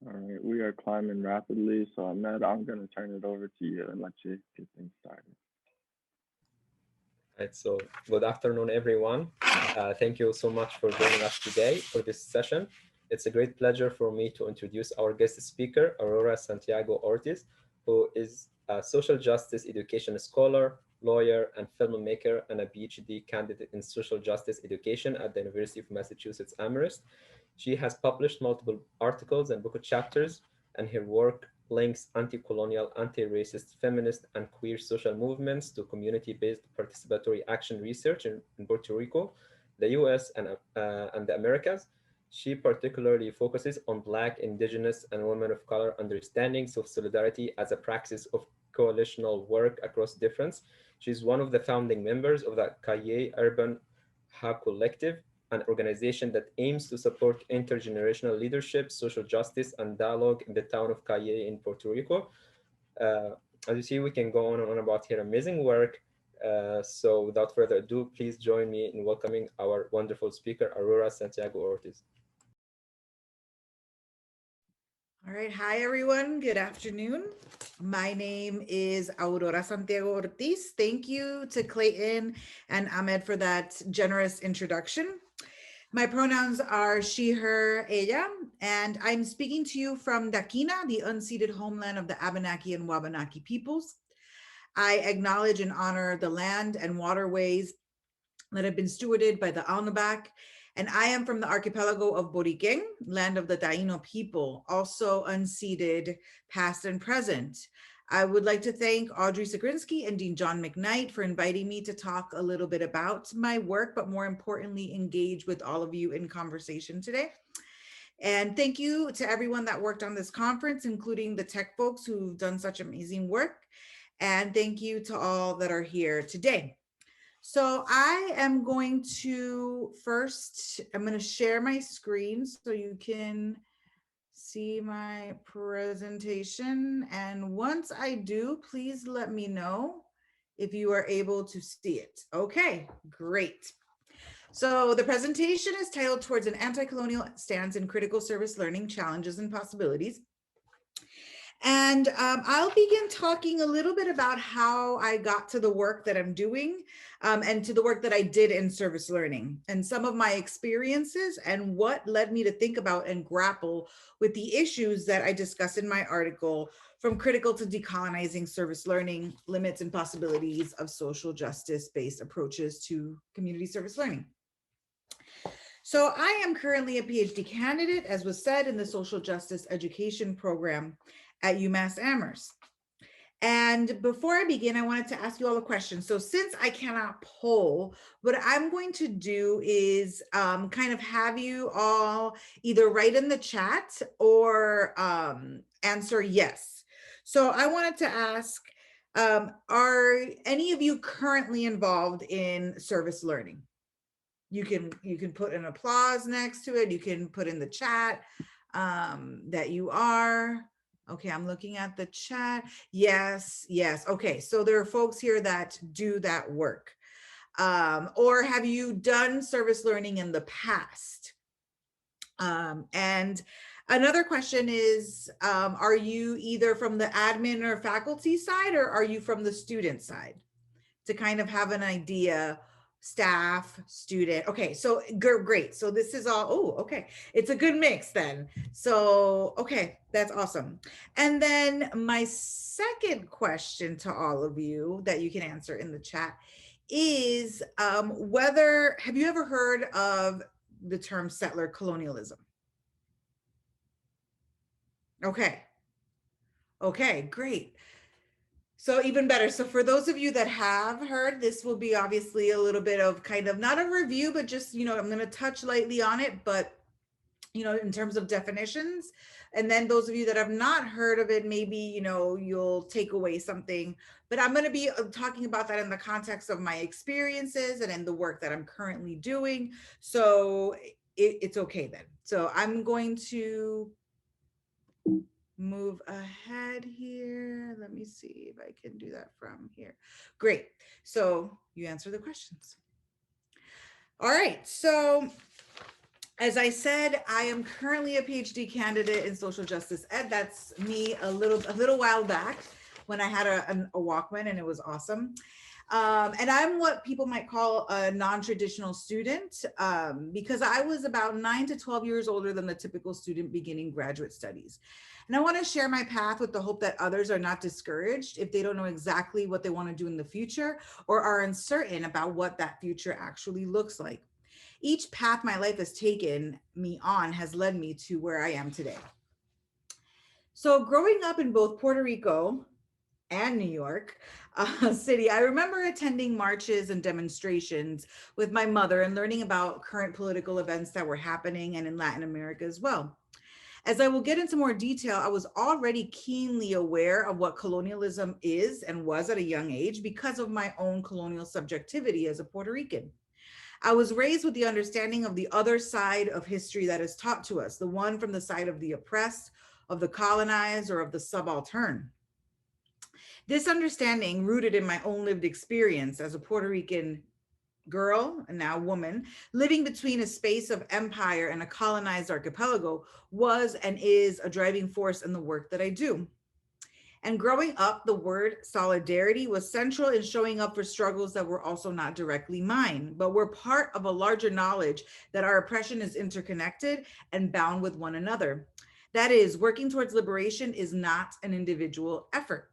All right, we are climbing rapidly, so Ahmed, I'm going to turn it over to you and let you get things started. Right, so good afternoon, everyone. Thank you so much for joining us today for this session. It's a great pleasure for me to introduce our guest speaker, Aurora Santiago Ortiz, who is a social justice education scholar, lawyer, and filmmaker, and a PhD candidate in social justice education at the University of Massachusetts Amherst. She has published multiple articles and book chapters, and her work links anti-colonial, anti-racist, feminist, and queer social movements to community-based participatory action research in Puerto Rico, the US, and the Americas. She particularly focuses on Black, Indigenous, and women of color understandings of solidarity as a praxis of coalitional work across difference. She's one of the founding members of the Cayey Urban Hub Collective, an organization that aims to support intergenerational leadership, social justice, and dialogue in the town of Cayey in Puerto Rico. Uh, as you see, we can go on and on about her amazing work. So without further ado, please join me in welcoming our wonderful speaker, Aurora Santiago Ortiz. All right. Hi, everyone. Good afternoon. My name is Aurora Santiago Ortiz. Thank you to Clayton and Ahmed for that generous introduction. My pronouns are she, her, ella, and I'm speaking to you from Daquina, the unceded homeland of the Abenaki and Wabanaki peoples. I acknowledge and honor the land and waterways that have been stewarded by the Alnabac, and I am from the archipelago of Boriquén, land of the Taino people, also unceded, past and present. I would like to thank Audrey Sagrinsky and Dean John McKnight for inviting me to talk a little bit about my work, but more importantly, engage with all of you in conversation today. And thank you to everyone that worked on this conference, including the tech folks who've done such amazing work. And thank you to all that are here today. So I am going to I'm going to share my screen so you can see my presentation. And once I do, please let me know if you are able to see it. Okay, great. So the presentation is titled Towards an Anti-Colonial Stance in Critical Service Learning, Challenges and Possibilities. And I'll begin talking a little bit about how I got to the work that I'm doing and to the work that I did in service learning and some of my experiences and what led me to think about and grapple with the issues that I discuss in my article, From Critical to Decolonizing Service Learning, Limits and Possibilities of Social Justice-Based Approaches to Community Service Learning. So I am currently a PhD candidate, as was said, in the social justice education program at UMass Amherst. And before I begin, I wanted to ask you all a question. So since I cannot poll, what I'm going to do is kind of have you all either write in the chat or answer yes. So I wanted to ask, are any of you currently involved in service learning? You can put an applause next to it. You can put in the chat that you are. Okay, I'm looking at the chat. Yes, yes. Okay, so there are folks here that do that work. Or have you done service learning in the past? And another question is, are you either from the admin or faculty side, or are you from the student side? To kind of have an idea, staff, student. Okay, so great. So this is all, oh, okay. It's a good mix then. So, okay, that's awesome. And then my second question to all of you that you can answer in the chat is have you ever heard of the term settler colonialism? Okay. Okay, great. So even better. So for those of you that have heard, this will be obviously a little bit of kind of not a review, but just, I'm going to touch lightly on it, but, in terms of definitions. And then those of you that have not heard of it, maybe, you'll take away something, but I'm going to be talking about that in the context of my experiences and in the work that I'm currently doing. So it's okay then. So I'm going to move ahead here. Let me see if I can do that from here. Great. So you answer the questions. All right. So As I said, I am currently a PhD candidate in social justice ed. That's me a little while back when I had a Walkman, and it was awesome. And I'm what people might call a non-traditional student, because I was about 9 to 12 years older than the typical student beginning graduate studies. And I want to share my path with the hope that others are not discouraged if they don't know exactly what they want to do in the future or are uncertain about what that future actually looks like. Each path my life has taken me on has led me to where I am today. So growing up in both Puerto Rico and New York City, I remember attending marches and demonstrations with my mother and learning about current political events that were happening and in Latin America as well. As I will get into more detail, I was already keenly aware of what colonialism is and was at a young age because of my own colonial subjectivity as a Puerto Rican. I was raised with the understanding of the other side of history that is taught to us, the one from the side of the oppressed, of the colonized, or of the subaltern. This understanding, rooted in my own lived experience as a Puerto Rican girl, and now woman, living between a space of empire and a colonized archipelago, was and is a driving force in the work that I do. And growing up, the word solidarity was central in showing up for struggles that were also not directly mine, but were part of a larger knowledge that our oppression is interconnected and bound with one another. That is, working towards liberation is not an individual effort.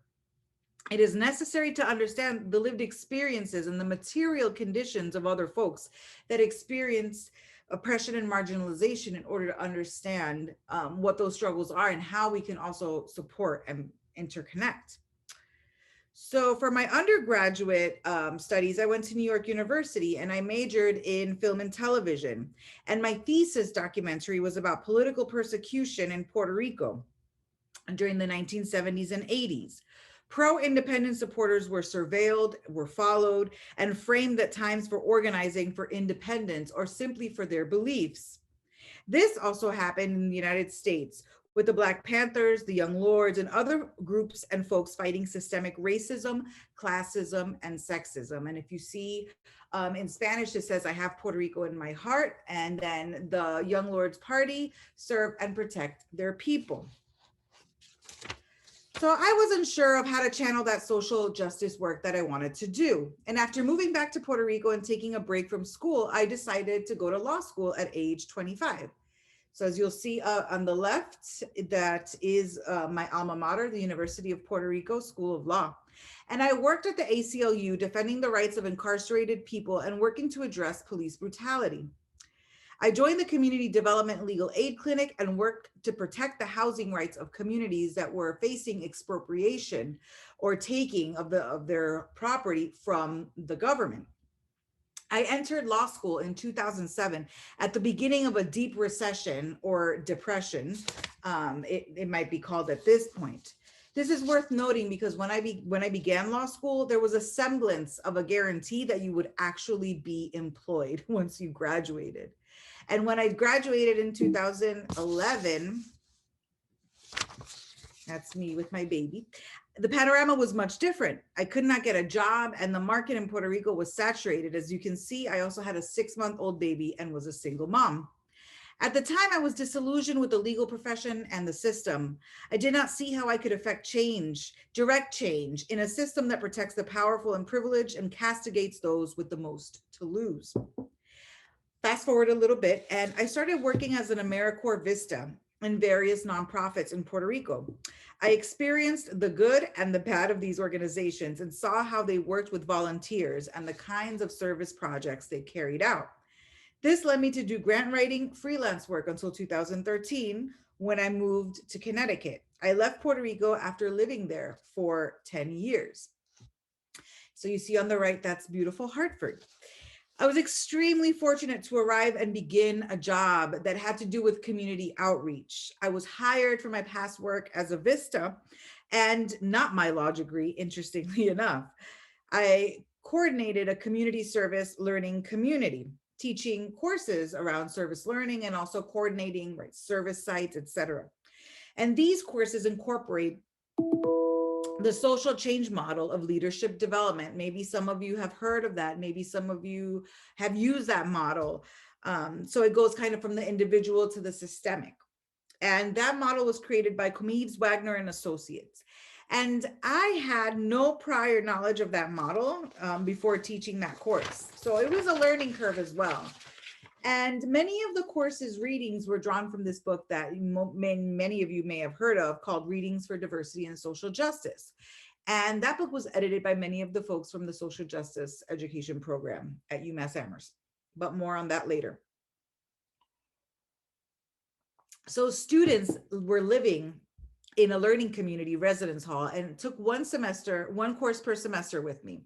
It is necessary to understand the lived experiences and the material conditions of other folks that experience oppression and marginalization in order to understand what those struggles are and how we can also support and interconnect. So for my undergraduate studies, I went to New York University and I majored in film and television. And my thesis documentary was about political persecution in Puerto Rico during the 1970s and 80s. Pro-independent supporters were surveilled, were followed, and framed at times for organizing for independence or simply for their beliefs. This also happened in the United States with the Black Panthers, the Young Lords, and other groups and folks fighting systemic racism, classism, and sexism. And if you see in Spanish, it says, I have Puerto Rico in my heart. And then the Young Lords Party serve and protect their people. So I wasn't sure of how to channel that social justice work that I wanted to do. And after moving back to Puerto Rico and taking a break from school, I decided to go to law school at age 25. So as you'll see on the left, that is my alma mater, the University of Puerto Rico School of Law. And I worked at the ACLU defending the rights of incarcerated people and working to address police brutality. I joined the Community Development Legal Aid Clinic and worked to protect the housing rights of communities that were facing expropriation or taking of their property from the government. I entered law school in 2007 at the beginning of a deep recession or depression, it might be called at this point. This is worth noting because when I began law school, there was a semblance of a guarantee that you would actually be employed once you graduated. And when I graduated in 2011, that's me with my baby, the panorama was much different. I could not get a job and the market in Puerto Rico was saturated. As you can see, I also had a 6-month-old baby and was a single mom. At the time, I was disillusioned with the legal profession and the system. I did not see how I could affect change, direct change, in a system that protects the powerful and privileged and castigates those with the most to lose. Fast forward a little bit, and I started working as an AmeriCorps Vista in various nonprofits in Puerto Rico. I experienced the good and the bad of these organizations and saw how they worked with volunteers and the kinds of service projects they carried out. This led me to do grant writing, freelance work until 2013, when I moved to Connecticut. I left Puerto Rico after living there for 10 years. So you see on the right, that's beautiful Hartford. I was extremely fortunate to arrive and begin a job that had to do with community outreach. I was hired for my past work as a Vista and not my law degree, interestingly enough. I coordinated a community service learning community, teaching courses around service learning and also coordinating service sites, etc. And these courses incorporate the social change model of leadership development. Maybe some of you have heard of that. Maybe some of you have used that model. So it goes kind of from the individual to the systemic. And that model was created by Comedes, Wagner, and Associates. And I had no prior knowledge of that model before teaching that course. So it was a learning curve as well. And many of the course's readings were drawn from this book that many of you may have heard of, called Readings for Diversity and Social Justice. And that book was edited by many of the folks from the social justice education program at UMass Amherst, but more on that later. So students were living in a learning community residence hall and took one course per semester with me.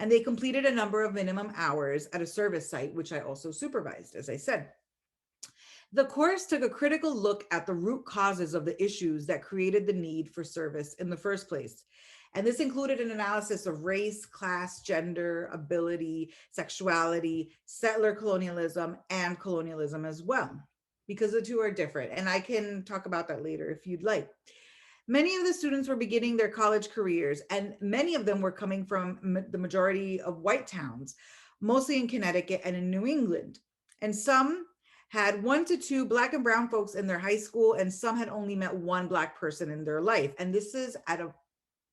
And they completed a number of minimum hours at a service site, which I also supervised, as I said. The course took a critical look at the root causes of the issues that created the need for service in the first place. And this included an analysis of race, class, gender, ability, sexuality, settler colonialism, and colonialism as well, because the two are different. And I can talk about that later if you'd like. Many of the students were beginning their college careers, and many of them were coming from the majority of white towns, mostly in Connecticut and in New England. And some had 1 to 2 Black and brown folks in their high school, and some had only met one Black person in their life. And this is at a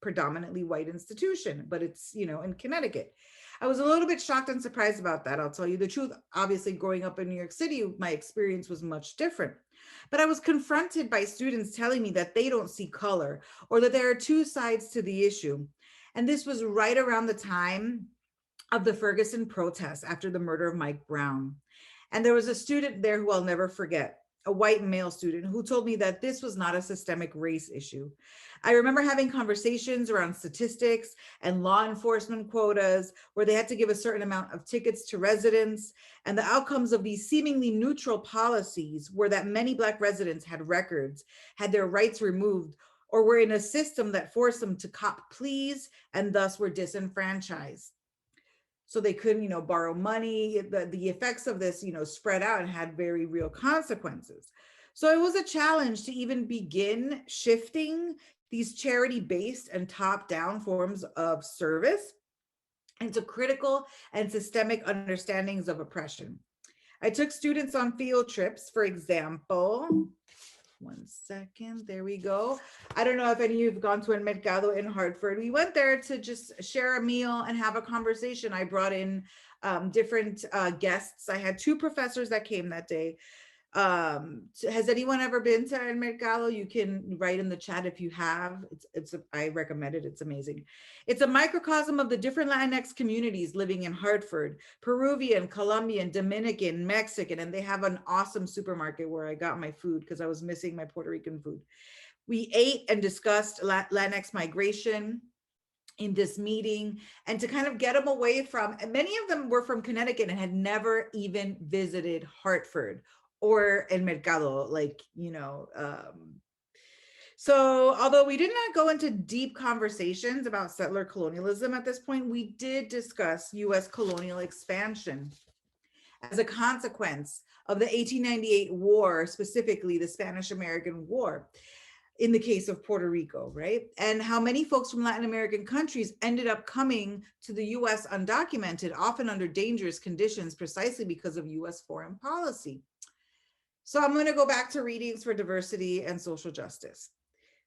predominantly white institution, but it's, in Connecticut. I was a little bit shocked and surprised about that. I'll tell you the truth. Obviously, growing up in New York City, my experience was much different. But I was confronted by students telling me that they don't see color, or that there are two sides to the issue. And this was right around the time of the Ferguson protests after the murder of Mike Brown. And there was a student there who I'll never forget, a white male student, who told me that this was not a systemic race issue. I remember having conversations around statistics and law enforcement quotas, where they had to give a certain amount of tickets to residents. And the outcomes of these seemingly neutral policies were that many Black residents had records, had their rights removed, or were in a system that forced them to cop pleas and thus were disenfranchised. So they couldn't, borrow money. The effects of this, spread out and had very real consequences. So it was a challenge to even begin shifting these charity-based and top-down forms of service into critical and systemic understandings of oppression. I took students on field trips, for example. One second, there we go. I don't know if any of you have gone to El Mercado in Hartford. We went there to just share a meal and have a conversation. I brought in different guests. I had 2 professors that came that day. Has anyone ever been to El Mercado? You can write in the chat if you have. I recommend it. It's amazing. It's a microcosm of the different Latinx communities living in Hartford, Peruvian, Colombian, Dominican, Mexican, and they have an awesome supermarket where I got my food because I was missing my Puerto Rican food. We ate and discussed Latinx migration in this meeting, and to kind of get them away from, and many of them were from Connecticut and had never even visited Hartford or El Mercado, so although we did not go into deep conversations about settler colonialism at this point, we did discuss US colonial expansion as a consequence of the 1898 war, specifically the Spanish-American War, in the case of Puerto Rico, right? And how many folks from Latin American countries ended up coming to the US undocumented, often under dangerous conditions, precisely because of US foreign policy. So I'm going to go back to Readings for Diversity and Social Justice.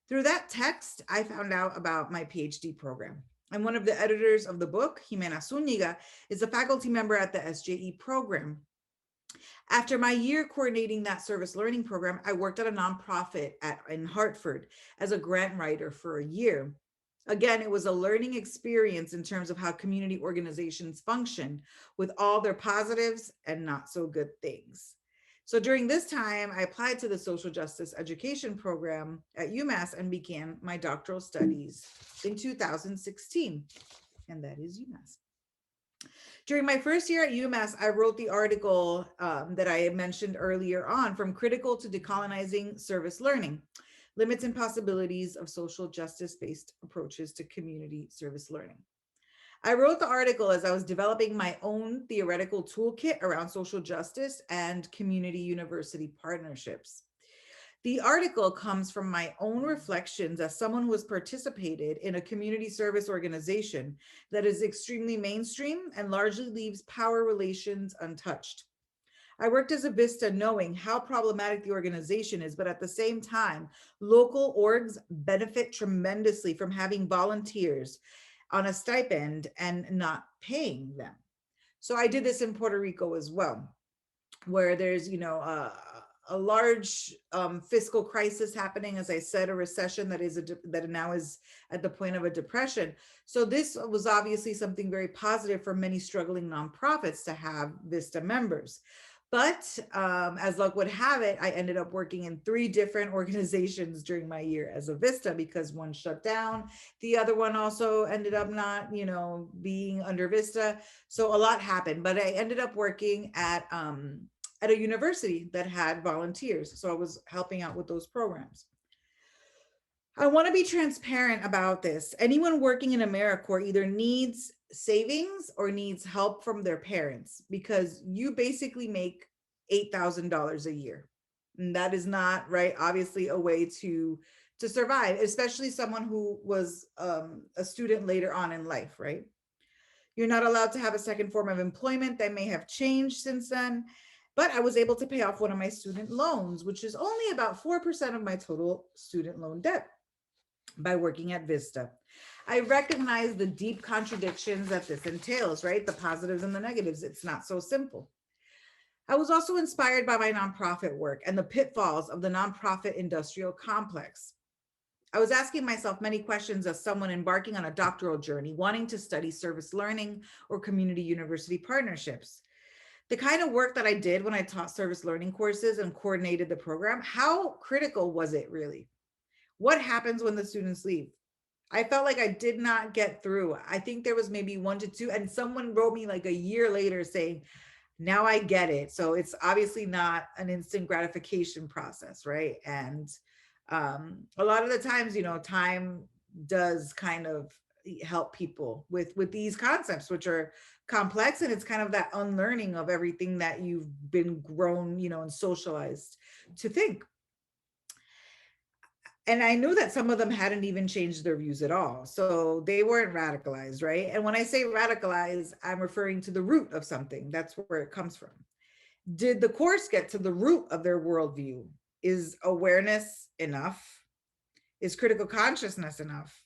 Through that text, I found out about my PhD program. And one of the editors of the book, Jimena Zúñiga, is a faculty member at the SJE program. After my year coordinating that service learning program, I worked at a nonprofit in Hartford as a grant writer for a year. Again, it was a learning experience in terms of how community organizations function, with all their positives and not so good things. So during this time, I applied to the social justice education program at UMass and began my doctoral studies in 2016, and that is UMass. During my first year at UMass, I wrote the article that I had mentioned earlier on, From Critical to Decolonizing Service Learning, Limits and Possibilities of Social Justice-Based Approaches to Community Service Learning. I wrote the article as I was developing my own theoretical toolkit around social justice and community university partnerships. The article comes from my own reflections as someone who has participated in a community service organization that is extremely mainstream and largely leaves power relations untouched. I worked as a Vista knowing how problematic the organization is, but at the same time, local orgs benefit tremendously from having volunteers on a stipend and not paying them. So I did this in Puerto Rico as well, where there's, a large fiscal crisis happening, as I said, a recession that now is at the point of a depression. So this was obviously something very positive for many struggling nonprofits to have Vista members. But as luck would have it, I ended up working in 3 different organizations during my year as a Vista because one shut down. The other one also ended up not, being under Vista. So a lot happened, but I ended up working at a university that had volunteers. So I was helping out with those programs. I want to be transparent about this. Anyone working in AmeriCorps either needs savings or needs help from their parents, because you basically make $8,000 a year. And that is not, right, obviously a way to survive, especially someone who was a student later on in life, right? You're not allowed to have a second form of employment. That may have changed since then. But I was able to pay off one of my student loans, which is only about 4% of my total student loan debt, by working at Vista. I recognize the deep contradictions that this entails, right? The positives and the negatives. It's not so simple. I was also inspired by my nonprofit work and the pitfalls of the nonprofit industrial complex. I was asking myself many questions as someone embarking on a doctoral journey, wanting to study service learning or community university partnerships. The kind of work that I did when I taught service learning courses and coordinated the program, how critical was it really? What happens when the students leave? I felt like I did not get through. I think there was maybe 1 to 2, and someone wrote me like a year later saying, now I get it. So it's obviously not an instant gratification process, right? And a lot of the times, time does kind of help people with these concepts, which are complex, and it's kind of that unlearning of everything that you've been grown, and socialized to think. And I knew that some of them hadn't even changed their views at all. So they weren't radicalized, right? And when I say radicalized, I'm referring to the root of something. That's where it comes from. Did the course get to the root of their worldview? Is awareness enough? Is critical consciousness enough?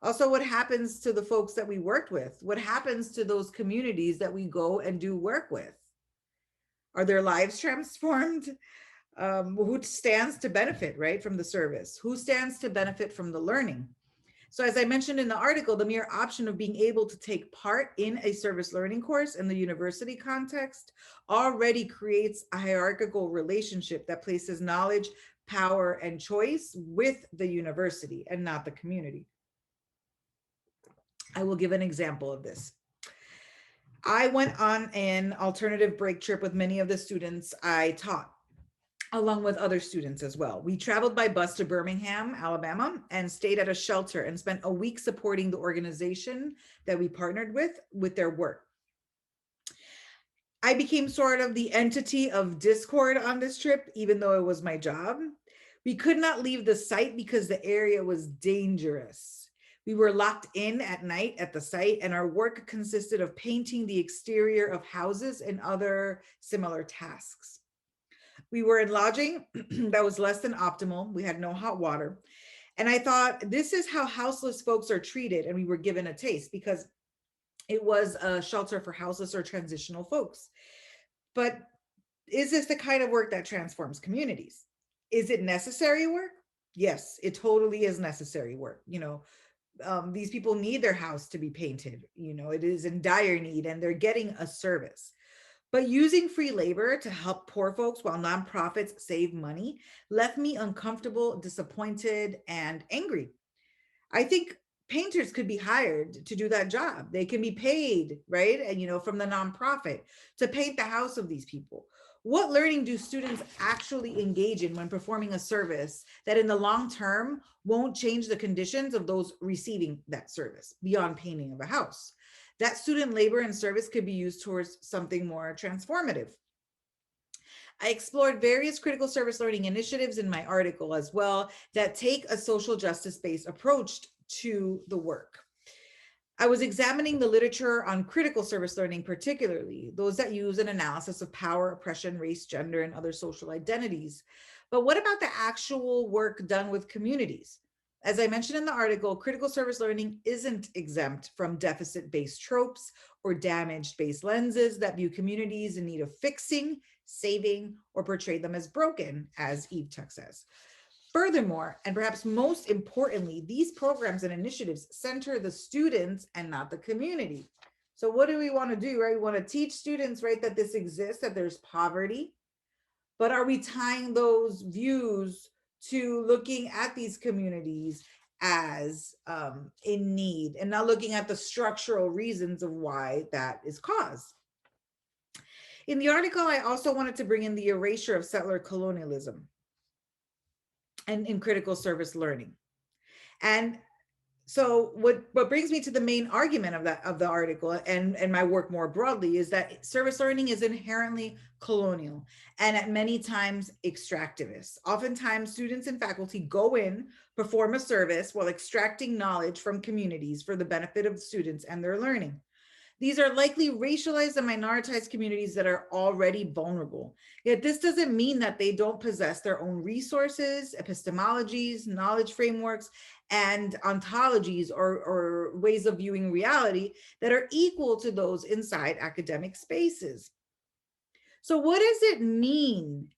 Also, what happens to the folks that we worked with? What happens to those communities that we go and do work with? Are their lives transformed? Who stands to benefit, right, from the service? Who stands to benefit from the learning? So as I mentioned in the article, the mere option of being able to take part in a service learning course in the university context already creates a hierarchical relationship that places knowledge, power, and choice with the university and not the community. I will give an example of this. I went on an alternative break trip with many of the students I taught, along with other students as well. We traveled by bus to Birmingham, Alabama, and stayed at a shelter and spent a week supporting the organization that we partnered with their work. I became sort of the entity of discord on this trip, even though it was my job. We could not leave the site because the area was dangerous. We were locked in at night at the site, and our work consisted of painting the exterior of houses and other similar tasks. We were in lodging that was less than optimal. We had no hot water. And I thought, this is how houseless folks are treated. And we were given a taste because it was a shelter for houseless or transitional folks. But is this the kind of work that transforms communities? Is it necessary work? Yes, it totally is necessary work. These people need their house to be painted. It is in dire need, and they're getting a service. But using free labor to help poor folks while nonprofits save money left me uncomfortable, disappointed, and angry. I think painters could be hired to do that job. They can be paid, right? And, from the nonprofit to paint the house of these people. What learning do students actually engage in when performing a service that in the long term won't change the conditions of those receiving that service beyond painting of a house? That student labor and service could be used towards something more transformative. I explored various critical service learning initiatives in my article as well that take a social justice-based approach to the work. I was examining the literature on critical service learning, particularly those that use an analysis of power, oppression, race, gender, and other social identities. But what about the actual work done with communities? As I mentioned in the article, critical service learning isn't exempt from deficit-based tropes or damage-based lenses that view communities in need of fixing, saving, or portray them as broken, as Eve Tuck says. Furthermore, and perhaps most importantly, these programs and initiatives center the students and not the community. So what do we want to do, right? We want to teach students, right, that this exists, that there's poverty, but are we tying those views to looking at these communities as in need and not looking at the structural reasons of why that is caused? In the article, I also wanted to bring in the erasure of settler colonialism and in critical service learning. And so what brings me to the main argument of the article and my work more broadly is that service learning is inherently colonial and at many times extractivist. Oftentimes students and faculty go in, perform a service while extracting knowledge from communities for the benefit of students and their learning. These are likely racialized and minoritized communities that are already vulnerable. Yet this doesn't mean that they don't possess their own resources, epistemologies, knowledge frameworks, and ontologies or ways of viewing reality that are equal to those inside academic spaces. So what does it mean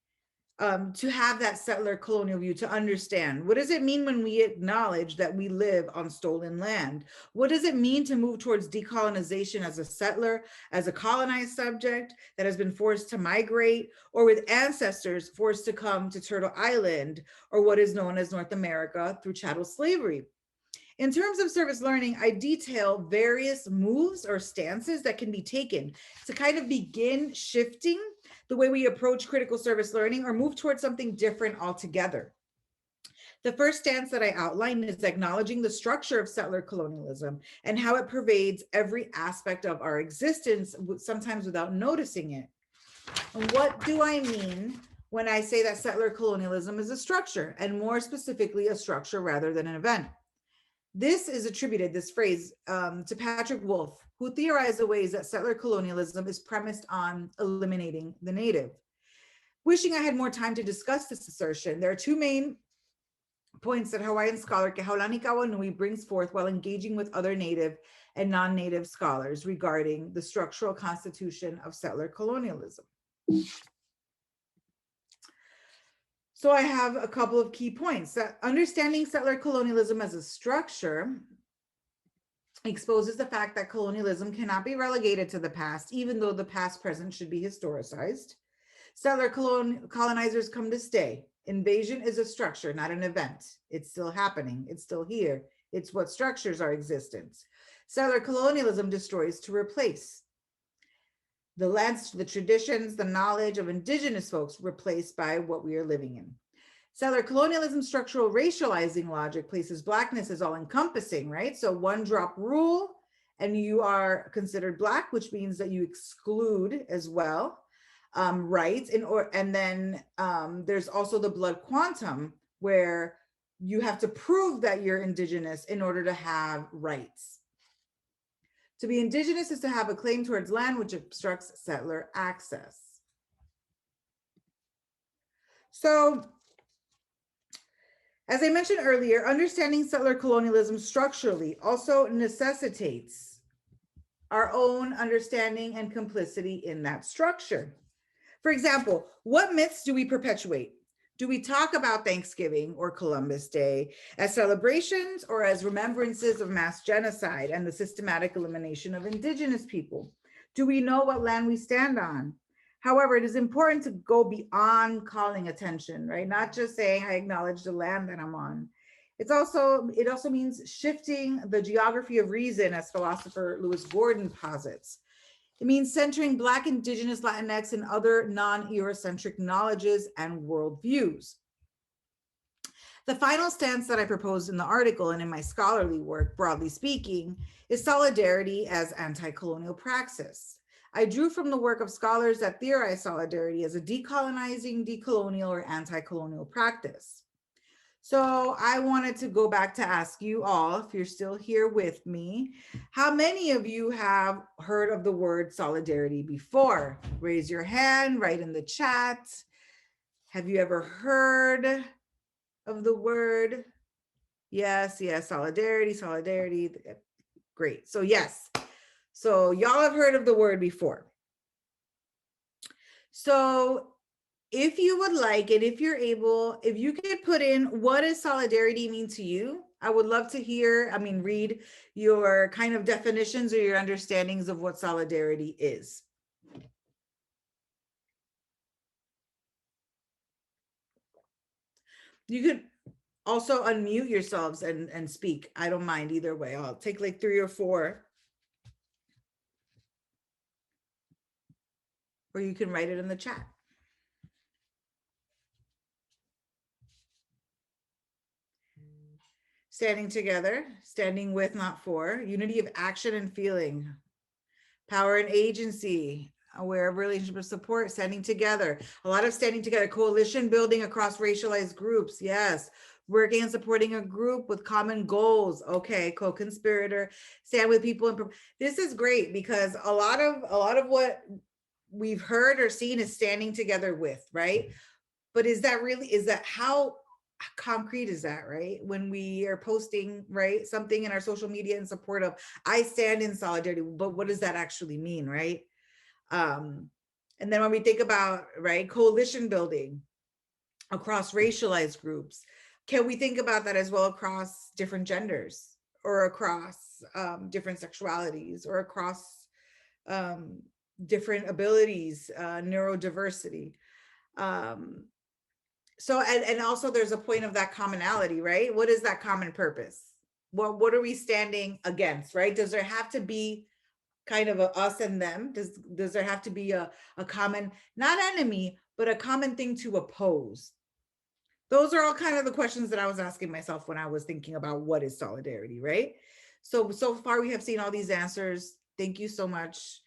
to have that settler colonial view, to understand? What does it mean when we acknowledge that we live on stolen land? What does it mean to move towards decolonization as a settler, as a colonized subject that has been forced to migrate, or with ancestors forced to come to Turtle Island, or what is known as North America through chattel slavery? In terms of service learning, I detail various moves or stances that can be taken to kind of begin shifting the way we approach critical service learning or move towards something different altogether. The first stance that I outline is acknowledging the structure of settler colonialism and how it pervades every aspect of our existence, sometimes without noticing it. And what do I mean when I say that settler colonialism is a structure, and more specifically, a structure rather than an event? This is attributed, this phrase, to Patrick Wolfe, who theorized the ways that settler colonialism is premised on eliminating the native. Wishing I had more time to discuss this assertion, there are two main points that Hawaiian scholar Kehaulani Kawanui brings forth while engaging with other native and non-native scholars regarding the structural constitution of settler colonialism. So I have a couple of key points. That understanding settler colonialism as a structure exposes the fact that colonialism cannot be relegated to the past, even though the past present should be historicized. Settler colonizers come to stay. Invasion is a structure, not an event. It's still happening. It's still here. It's what structures our existence. Settler colonialism destroys to replace. The lands, the traditions, the knowledge of indigenous folks replaced by what we are living in. Settler colonialism structural racializing logic places Blackness as all encompassing, right? So one drop rule and you are considered Black, which means that you exclude as well rights. And then there's also the blood quantum where you have to prove that you're indigenous in order to have rights. To be indigenous is to have a claim towards land which obstructs settler access. So, as I mentioned earlier, understanding settler colonialism structurally also necessitates our own understanding and complicity in that structure. For example, what myths do we perpetuate? Do we talk about Thanksgiving or Columbus Day as celebrations or as remembrances of mass genocide and the systematic elimination of indigenous people? Do we know what land we stand on? However, it is important to go beyond calling attention, right? Not just saying, I acknowledge the land that I'm on. It also means shifting the geography of reason, as philosopher Lewis Gordon posits. It means centering Black, Indigenous, Latinx, and other non-Eurocentric knowledges and worldviews. The final stance that I proposed in the article and in my scholarly work, broadly speaking, is solidarity as anti-colonial praxis. I drew from the work of scholars that theorize solidarity as a decolonizing, decolonial, or anti-colonial practice. So I wanted to go back to ask you all, if you're still here with me, how many of you have heard of the word solidarity before? Raise your hand, write in the chat. Have you ever heard of the word? Yes, solidarity, solidarity. Great. So yes. So y'all have heard of the word before. So if you would like it, if you're able, if you could put in what does solidarity mean to you, I would love to hear, read your kind of definitions or your understandings of what solidarity is. You could also unmute yourselves and speak. I don't mind either way. I'll take like 3 or 4. Or you can write it in the chat. Standing together, standing with, not for, unity of action and feeling, power and agency, aware of relationship of support, standing together, a lot of standing together, coalition building across racialized groups. Yes. Working and supporting a group with common goals. Okay. Co-conspirator, stand with people. And this is great because a lot of what we've heard or seen is standing together with, right? But is that how concrete is that, right? When we are posting, right, something in our social media in support of, I stand in solidarity, but what does that actually mean, right? And then when we think about, right, coalition building across racialized groups, can we think about that as well across different genders or across different sexualities or across different abilities, neurodiversity? So, and also there's a point of that commonality, right? What is that common purpose? What are we standing against, right? Does there have to be kind of a us and them? Does there have to be a common, not enemy, but a common thing to oppose? Those are all kind of the questions that I was asking myself when I was thinking about what is solidarity, right? So far we have seen all these answers. Thank you so much.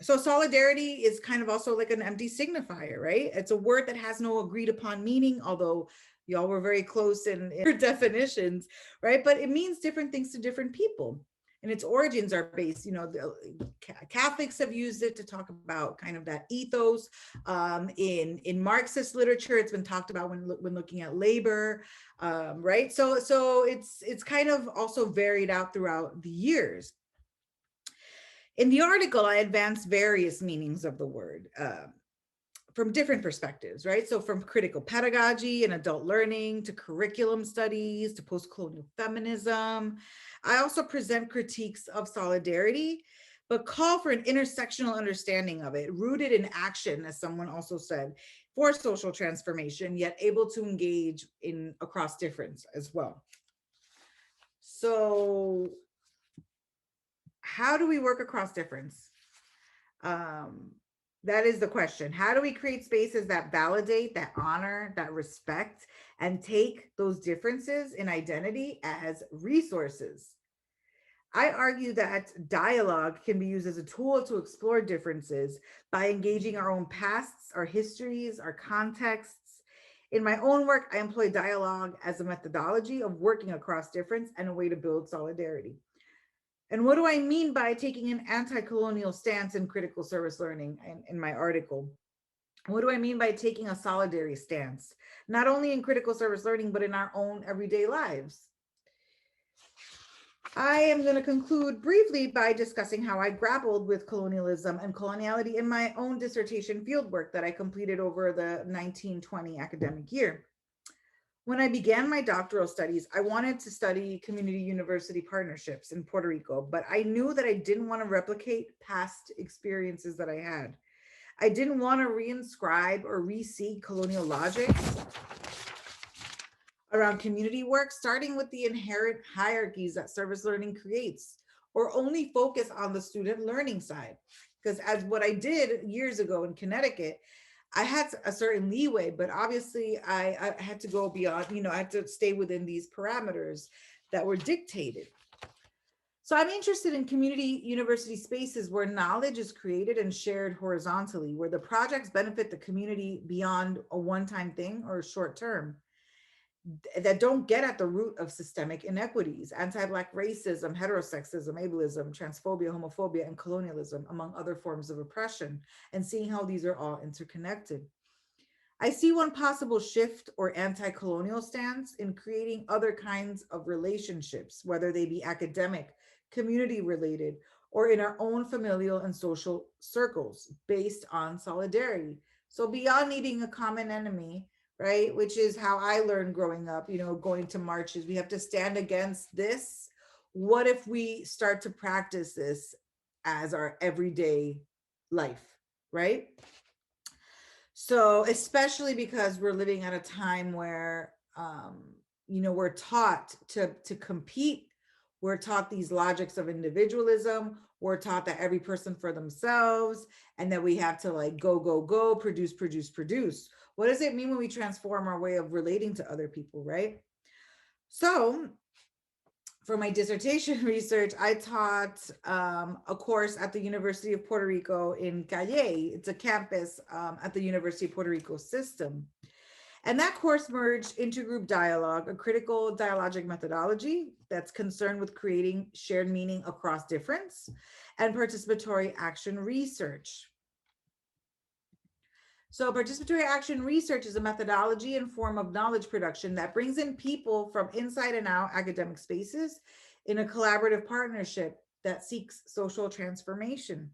So solidarity is kind of also like an empty signifier, right? It's a word that has no agreed upon meaning, although y'all were very close in your definitions, right? But it means different things to different people. And its origins are based, the Catholics have used it to talk about kind of that ethos. In Marxist literature, it's been talked about when looking at labor, right? So it's kind of also varied out throughout the years. In the article, I advanced various meanings of the word from different perspectives, right? So from critical pedagogy and adult learning to curriculum studies to post-colonial feminism. I also present critiques of solidarity, but call for an intersectional understanding of it, rooted in action, as someone also said, for social transformation, yet able to engage across difference as well. So how do we work across difference? That is the question. How do we create spaces that validate, that honor, that respect, and take those differences in identity as resources? I argue that dialogue can be used as a tool to explore differences by engaging our own pasts, our histories, our contexts. In my own work, I employ dialogue as a methodology of working across difference and a way to build solidarity. And what do I mean by taking an anti-colonial stance in critical service learning in my article? What do I mean by taking a solidarity stance, not only in critical service learning, but in our own everyday lives? I am going to conclude briefly by discussing how I grappled with colonialism and coloniality in my own dissertation fieldwork that I completed over the 1920 academic year. When I began my doctoral studies, I wanted to study community university partnerships in Puerto Rico, but I knew that I didn't want to replicate past experiences that I had. I didn't want to reinscribe or reseed colonial logics around community work, starting with the inherent hierarchies that service learning creates, or only focus on the student learning side. Because as what I did years ago in Connecticut, I had a certain leeway, but obviously I had to go beyond, I had to stay within these parameters that were dictated. So I'm interested in community university spaces where knowledge is created and shared horizontally, where the projects benefit the community beyond a one-time thing or short term. that don't get at the root of systemic inequities, anti-Black racism, heterosexism, ableism, transphobia, homophobia, and colonialism, among other forms of oppression, and seeing how these are all interconnected. I see one possible shift or anti-colonial stance in creating other kinds of relationships, whether they be academic, community related, or in our own familial and social circles based on solidarity. So beyond needing a common enemy, right, which is how I learned growing up, going to marches, we have to stand against this. What if we start to practice this as our everyday life, right? So especially because we're living at a time where, we're taught to compete. We're taught these logics of individualism. We're taught that every person for themselves, and that we have to like go, go, go, produce, produce, produce. What does it mean when we transform our way of relating to other people, right? So for my dissertation research, I taught a course at the University of Puerto Rico in Cayey. It's a campus at the University of Puerto Rico system. And that course merged intergroup dialogue, a critical dialogic methodology that's concerned with creating shared meaning across difference, and participatory action research. So participatory action research is a methodology and form of knowledge production that brings in people from inside and out academic spaces in a collaborative partnership that seeks social transformation.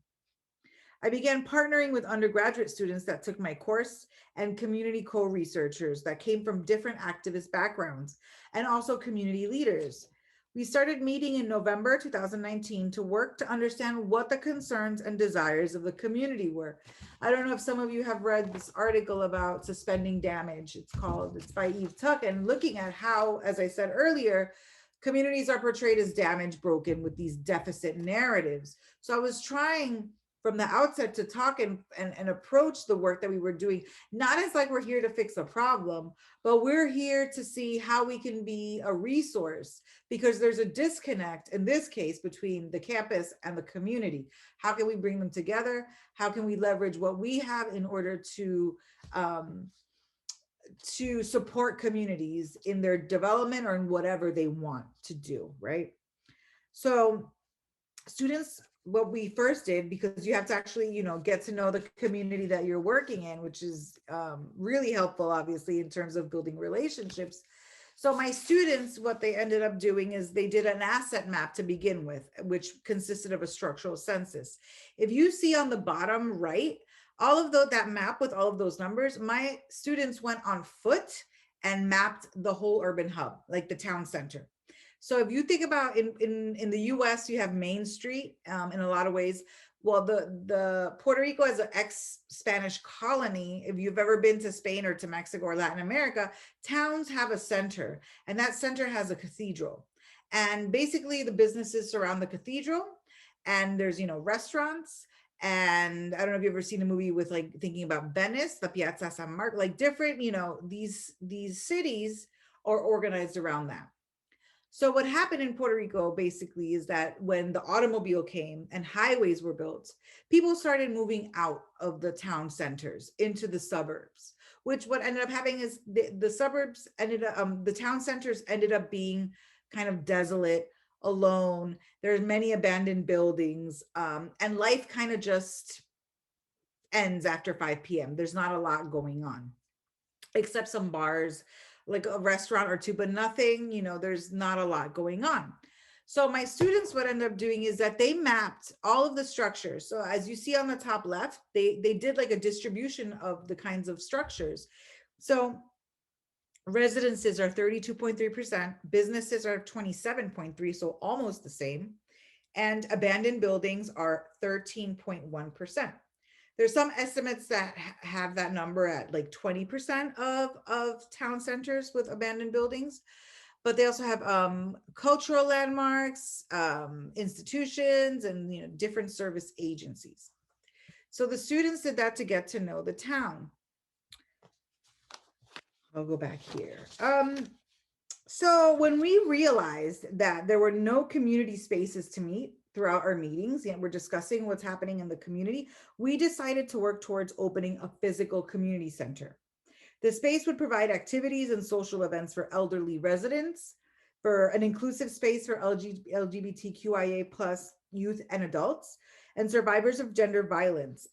I began partnering with undergraduate students that took my course and community co-researchers that came from different activist backgrounds, and also community leaders. We started meeting in November 2019 to work to understand what the concerns and desires of the community were. I don't know if some of you have read this article about suspending damage. It's by Eve Tuck, and looking at how, as I said earlier, communities are portrayed as damaged, broken, with these deficit narratives. So I was trying from the outset to talk and approach the work that we were doing, not as like we're here to fix a problem, but we're here to see how we can be a resource, because there's a disconnect in this case between the campus and the community. How can we bring them together? How can we leverage what we have in order to support communities in their development or in whatever they want to do, right? So students, what we first did, because you have to actually, get to know the community that you're working in, which is really helpful, obviously, in terms of building relationships. So my students, what they ended up doing is they did an asset map to begin with, which consisted of a structural census. If you see on the bottom right, all of that map with all of those numbers, my students went on foot and mapped the whole urban hub, like the town center. So if you think about in the US, you have Main Street in a lot of ways. Well, the Puerto Rico as an ex-Spanish colony, if you've ever been to Spain or to Mexico or Latin America, towns have a center, and that center has a cathedral. And basically the businesses surround the cathedral, and there's, restaurants. And I don't know if you've ever seen a movie with like thinking about Venice, the Piazza San Marco, like different, these cities are organized around that. So what happened in Puerto Rico basically is that when the automobile came and highways were built, people started moving out of the town centers into the suburbs, which what ended up happening is the suburbs ended up, the town centers ended up being kind of desolate, alone. There's many abandoned buildings, and life kind of just ends after 5 p.m. There's not a lot going on, except some bars, like a restaurant or two, but nothing, there's not a lot going on. So my students, what ended up doing is that they mapped all of the structures. So as you see on the top left, they did like a distribution of the kinds of structures. So residences are 32.3%, businesses are 27.3%, so almost the same. And abandoned buildings are 13.1%. There's some estimates that have that number at like 20% of town centers with abandoned buildings, but they also have cultural landmarks, institutions, and different service agencies. So the students did that to get to know the town. I'll go back here. So when we realized that there were no community spaces to meet throughout our meetings, we're discussing what's happening in the community, we decided to work towards opening a physical community center. The space would provide activities and social events for elderly residents, for an inclusive space for LGBTQIA plus youth and adults, and survivors of gender violence.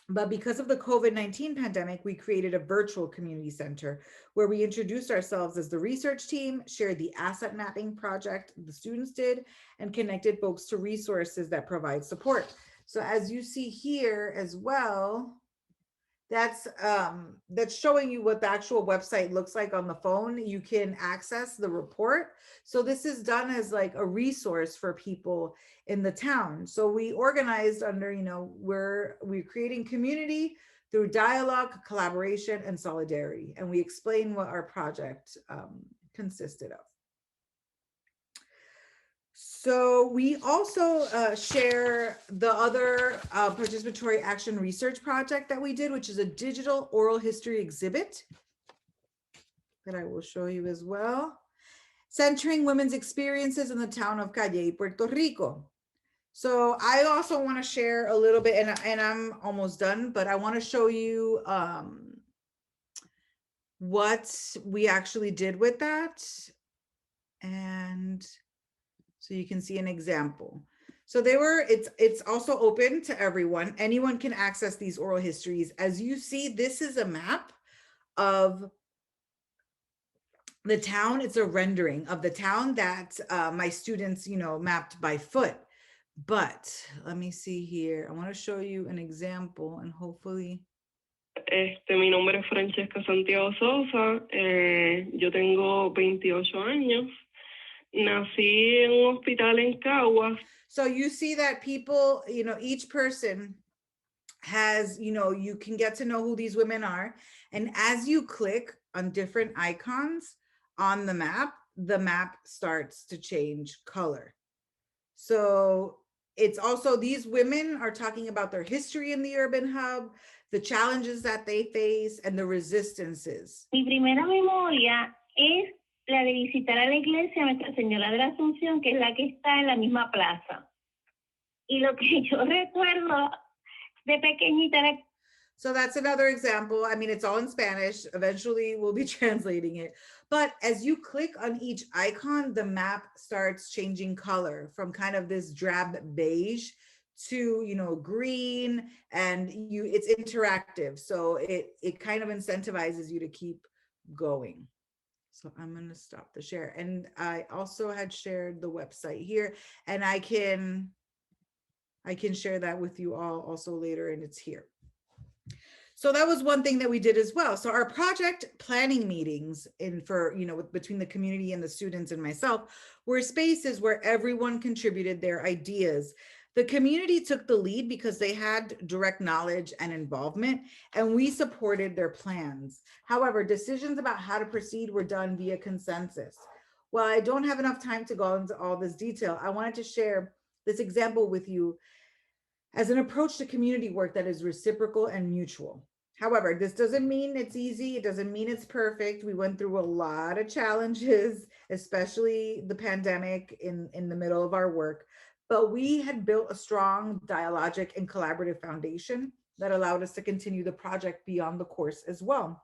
But because of the COVID-19 pandemic, we created a virtual community center where we introduced ourselves as the research team, shared the asset mapping project the students did, and connected folks to resources that provide support. So as you see here as well, that's showing you what the actual website looks like on the phone. You can access the report. So this is done as like a resource for people in the town. So we organized under, we're creating community through dialogue, collaboration, and solidarity. And we explain what our project consisted of. So we also share the other participatory action research project that we did, which is a digital oral history exhibit that I will show you as well, centering women's experiences in the town of Cayey, Puerto Rico. So I also want to share a little bit, and I'm almost done, but I want to show you what we actually did with that. And so you can see an example. So it's also open to everyone. Anyone can access these oral histories. As you see, this is a map of the town. It's a rendering of the town that my students, mapped by foot. But let me see here. I want to show you an example and hopefully. Mi nombre es Francesca Santiago Sosa. Yo tengo 28 años. Nací en un hospital en Caguas. So you see that people, each person has, you can get to know who these women are. And as you click on different icons on the map starts to change color. So it's also, these women are talking about their history in the urban hub, the challenges that they face, and the resistances. Mi primera memoria es la de visitar a la iglesia Nuestra Señora de la Asunción, que es la que está en la misma plaza. Y lo que yo recuerdo de pequeñita era... So that's another example. I mean, it's all in Spanish. Eventually we'll be translating it. But as you click on each icon, the map starts changing color from kind of this drab beige to, green, and it's interactive. So it kind of incentivizes you to keep going. So I'm going to stop the share. And I also had shared the website here, and I can share that with you all also later, and it's here. So that was one thing that we did as well. So our project planning meetings between the community and the students and myself were spaces where everyone contributed their ideas. The community took the lead because they had direct knowledge and involvement, and we supported their plans. However, decisions about how to proceed were done via consensus. While I don't have enough time to go into all this detail, I wanted to share this example with you as an approach to community work that is reciprocal and mutual. However, this doesn't mean it's easy. It doesn't mean it's perfect. We went through a lot of challenges, especially the pandemic in the middle of our work. But we had built a strong dialogic and collaborative foundation that allowed us to continue the project beyond the course as well.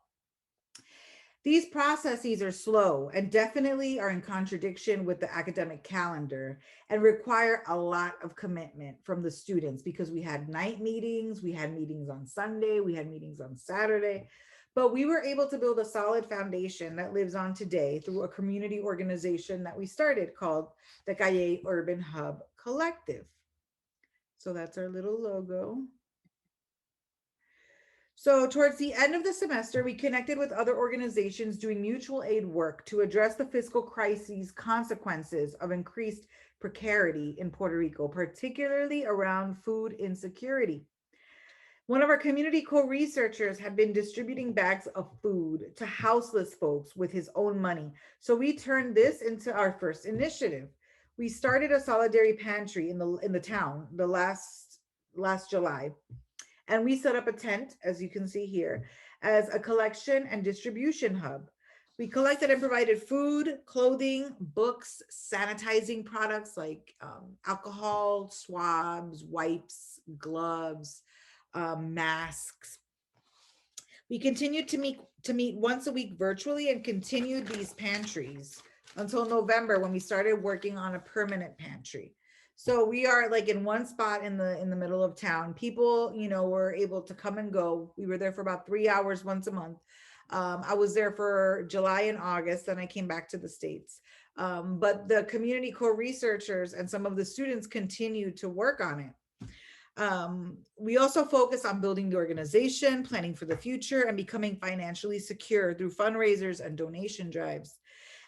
These processes are slow and definitely are in contradiction with the academic calendar and require a lot of commitment from the students, because we had night meetings, we had meetings on Sunday, we had meetings on Saturday, but we were able to build a solid foundation that lives on today through a community organization that we started called the Cayey Urban Hub Collective. So that's our little logo. So towards the end of the semester, we connected with other organizations doing mutual aid work to address the fiscal crises consequences of increased precarity in Puerto Rico, particularly around food insecurity. One of our community co-researchers had been distributing bags of food to houseless folks with his own money. So we turned this into our first initiative. We started a solidarity pantry in the town the last July. And we set up a tent, as you can see here, as a collection and distribution hub. We collected and provided food, clothing, books, sanitizing products like alcohol, swabs, wipes, gloves, masks. We continued to meet once a week virtually and continued these pantries until November when we started working on a permanent pantry. So we are like in one spot in the middle of town. People, you know, were able to come and go. We were there for about 3 hours once a month. I was there for July and August, then I came back to the States. But the community co-researchers and some of the students continued to work on it. We also focus on building the organization, planning for the future, and becoming financially secure through fundraisers and donation drives.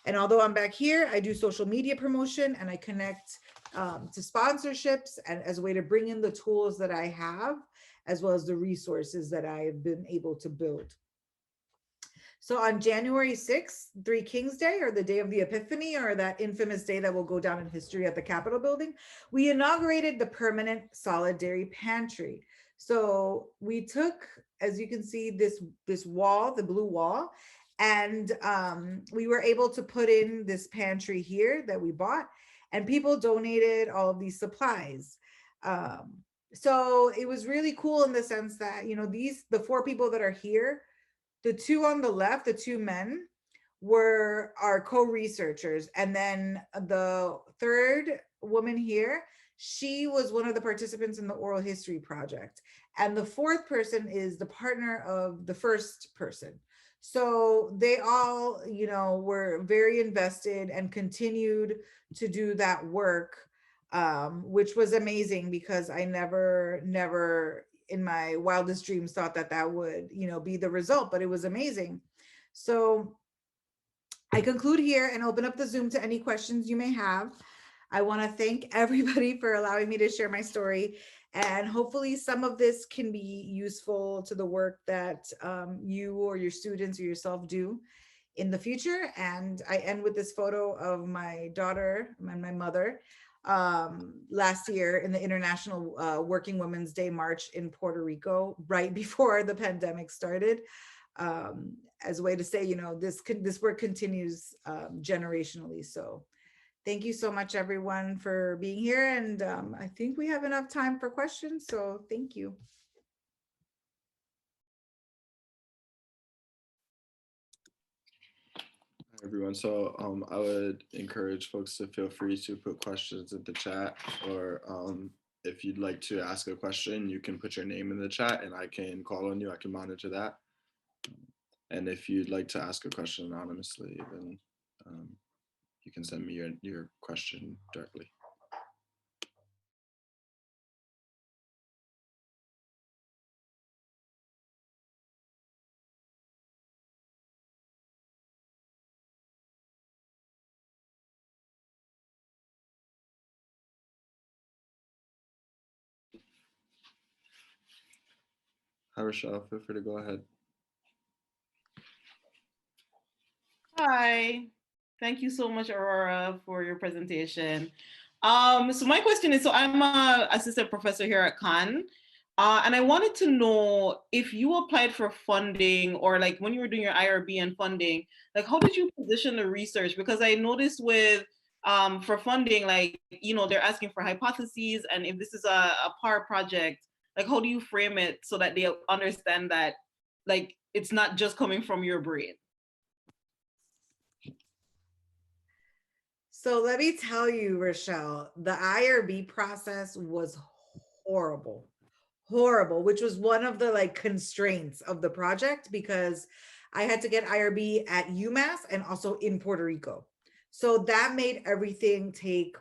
And although I'm back here, I do social media promotion and I connect to sponsorships and as a way to bring in the tools that I have, as well as the resources that I have been able to build. So on January 6th, Three Kings Day, or the Day of the Epiphany, or that infamous day that will go down in history at the Capitol building, we inaugurated the permanent solid dairy pantry. So we took, as you can see, this wall, the blue wall, and we were able to put in this pantry here that we bought, and people donated all of these supplies. So it was really cool in the sense that, you know, the 4 people that are here, the 2 on the left, the 2 men, were our co-researchers. And then the 3rd woman here, she was one of the participants in the oral history project. And the 4th person is the partner of the 1st person. So they all, you know, were very invested and continued to do that work, which was amazing because I never in my wildest dreams thought that that would, you know, be the result, but it was amazing. So I conclude here and open up the Zoom to any questions you may have. I want to thank everybody for allowing me to share my story, and hopefully some of this can be useful to the work that you or your students or yourself do in the future. And I end with this photo of my daughter and my mother last year in the International Working Women's Day March in Puerto Rico, right before the pandemic started, as a way to say, you know, this work continues generationally. So thank you so much, everyone, for being here. And I think we have enough time for questions. So thank you. Everyone, so I would encourage folks to feel free to put questions in the chat, or if you'd like to ask a question, you can put your name in the chat and I can call on you. I can monitor that. And if you'd like to ask a question anonymously, then you can send me your question directly. Hi, Rochelle, feel free to go ahead. Hi, thank you so much, Aurora, for your presentation. So my question is, so I'm an assistant professor here at Con, and I wanted to know if you applied for funding, or like when you were doing your IRB and funding, like how did you position the research? Because I noticed with, for funding, like, you know, they're asking for hypotheses, and if this is a PAR project, like how do you frame it so that they understand that, like, it's not just coming from your brain? So let me tell you, Rochelle, the IRB process was horrible, which was one of the like constraints of the project, because I had to get IRB at UMass and also in Puerto Rico. So that made everything take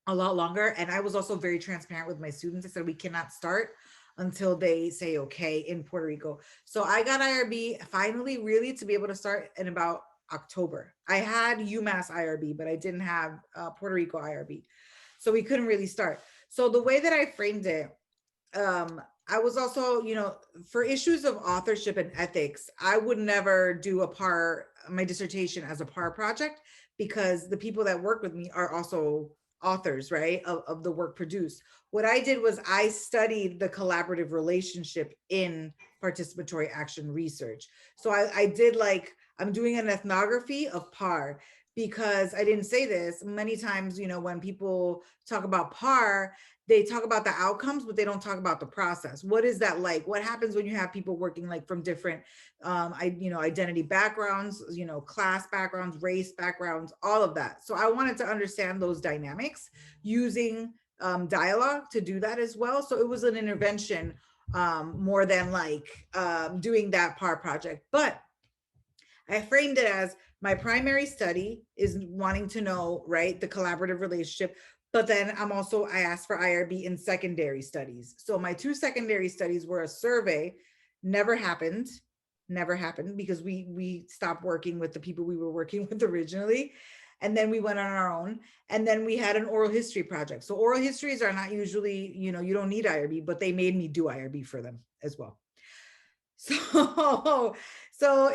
a lot longer. And I was also very transparent with my students. I said, we cannot start until they say, okay, in Puerto Rico. So I got IRB finally, really, to be able to start in about October. I had UMass IRB, but I didn't have Puerto Rico IRB. So we couldn't really start. So the way that I framed it, I was also, you know, for issues of authorship and ethics, I would never do my dissertation as a PAR project, because the people that work with me are also authors, right, of the work produced. What I did was I studied the collaborative relationship in participatory action research. So I did, like, I'm doing an ethnography of PAR. because I didn't say this many times, you know, when people talk about PAR, they talk about the outcomes, but they don't talk about the process. What is that like? What happens when you have people working like from different, identity backgrounds, you know, class backgrounds, race backgrounds, all of that. So I wanted to understand those dynamics using dialogue to do that as well. So it was an intervention more than like doing that PAR project. But I framed it as my primary study is wanting to know, right, the collaborative relationship. But then I asked for IRB in secondary studies. So my 2 secondary studies were a survey, never happened because we stopped working with the people we were working with originally. And then we went on our own. And then we had an oral history project. So oral histories are not usually, you know, you don't need IRB, but they made me do IRB for them as well. So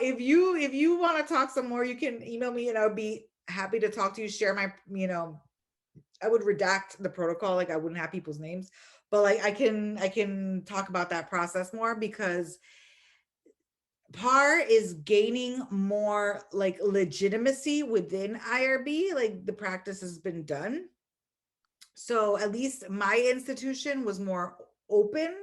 if you want to talk some more, you can email me and I would be happy to talk to you, share my, you know, I would redact the protocol, like I wouldn't have people's names, but like I can talk about that process more, because PAR is gaining more like legitimacy within IRB, like the practice has been done. So at least my institution was more open,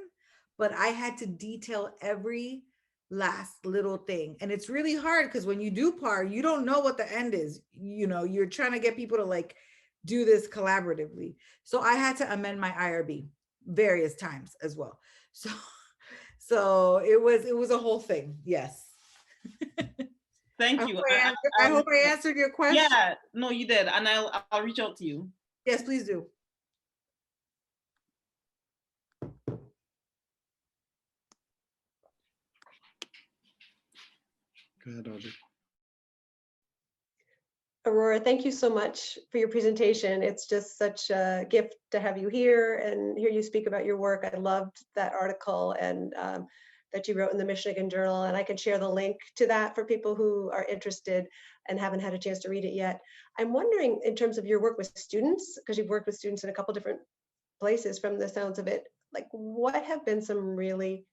but I had to detail every last little thing. And it's really hard because when you do PAR, you don't know what the end is. You know, you're trying to get people to like do this collaboratively. So I had to amend my IRB various times as well. So it was a whole thing. Yes. Thank you. I hope I answered your question. Yeah, no, you did. And I'll reach out to you. Yes, please do. Go ahead, Audrey. Aurora, thank you so much for your presentation. It's just such a gift to have you here and hear you speak about your work. I loved that article and that you wrote in the Michigan Journal, and I can share the link to that for people who are interested and haven't had a chance to read it yet. I'm wondering, in terms of your work with students, because you've worked with students in a couple different places from the sounds of it, like what have been some really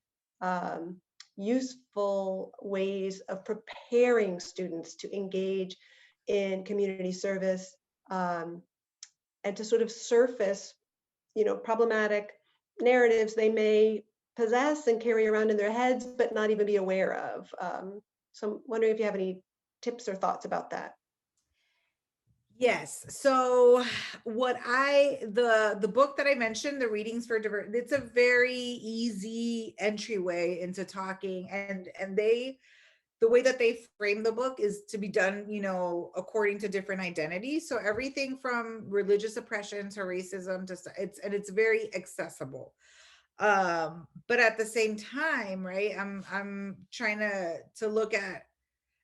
useful ways of preparing students to engage in community service and to sort of surface, you know, problematic narratives they may possess and carry around in their heads, but not even be aware of. So I'm wondering if you have any tips or thoughts about that. Yes. So the book that I mentioned, The Readings for Diversity, it's a very easy entryway into talking, and the way that they frame the book is to be done, you know, according to different identities. So everything from religious oppression to racism to it's very accessible. But at the same time, right, I'm trying to look at,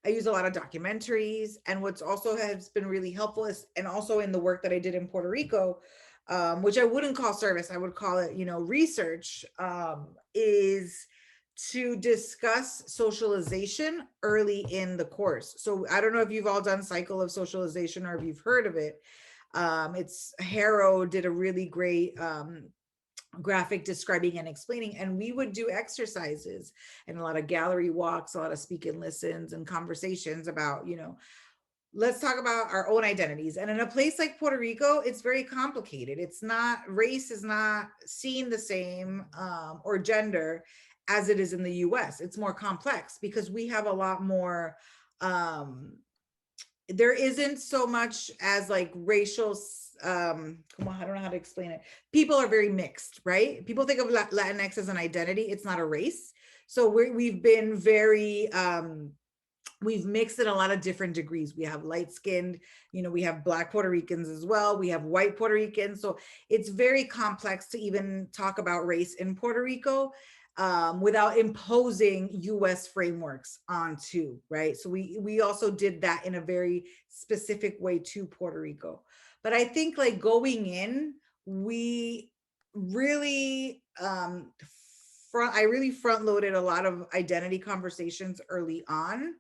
I use a lot of documentaries, and what's also has been really helpful is, and also in the work that I did in Puerto Rico, which I wouldn't call service, I would call it, you know, research, is to discuss socialization early in the course. So I don't know if you've all done cycle of socialization or if you've heard of it. It's Harrow did a really great graphic describing and explaining, and we would do exercises and a lot of gallery walks, a lot of speak and listens and conversations about, you know, let's talk about our own identities. And in a place like Puerto Rico, it's very complicated. It's not, race is not seen the same, or gender as it is in the US. It's more complex because we have a lot more, there isn't so much as like racial, I don't know how to explain it. People are very mixed, right? People think of Latinx as an identity. It's not a race. So we've been very, we've mixed in a lot of different degrees. We have light-skinned, you know, we have Black Puerto Ricans as well. We have white Puerto Ricans. So it's very complex to even talk about race in Puerto Rico without imposing US frameworks onto, right? So we also did that in a very specific way to Puerto Rico. But I think like going in, we really, I really front loaded a lot of identity conversations early on.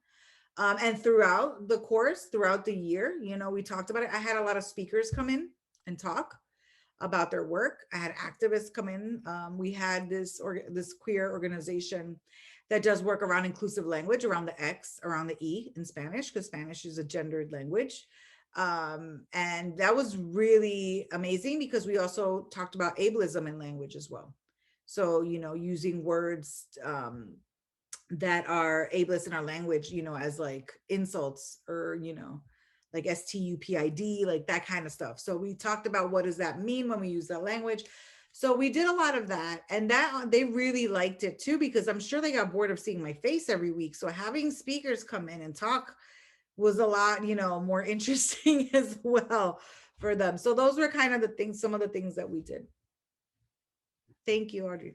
And throughout the course, throughout the year, you know, we talked about it. I had a lot of speakers come in and talk about their work. I had activists come in. We had this queer organization that does work around inclusive language, around the X, around the E in Spanish, because Spanish is a gendered language. And that was really amazing because we also talked about ableism in language as well. So, using words that are ableist in our language, as like insults or, like STUPID, like that kind of stuff. So we talked about what does that mean when we use that language. So we did a lot of that, and that they really liked it too, because I'm sure they got bored of seeing my face every week. So having speakers come in and talk was a lot, more interesting as well for them. So those were kind of the things, some of the things that we did. Thank you, Audrey.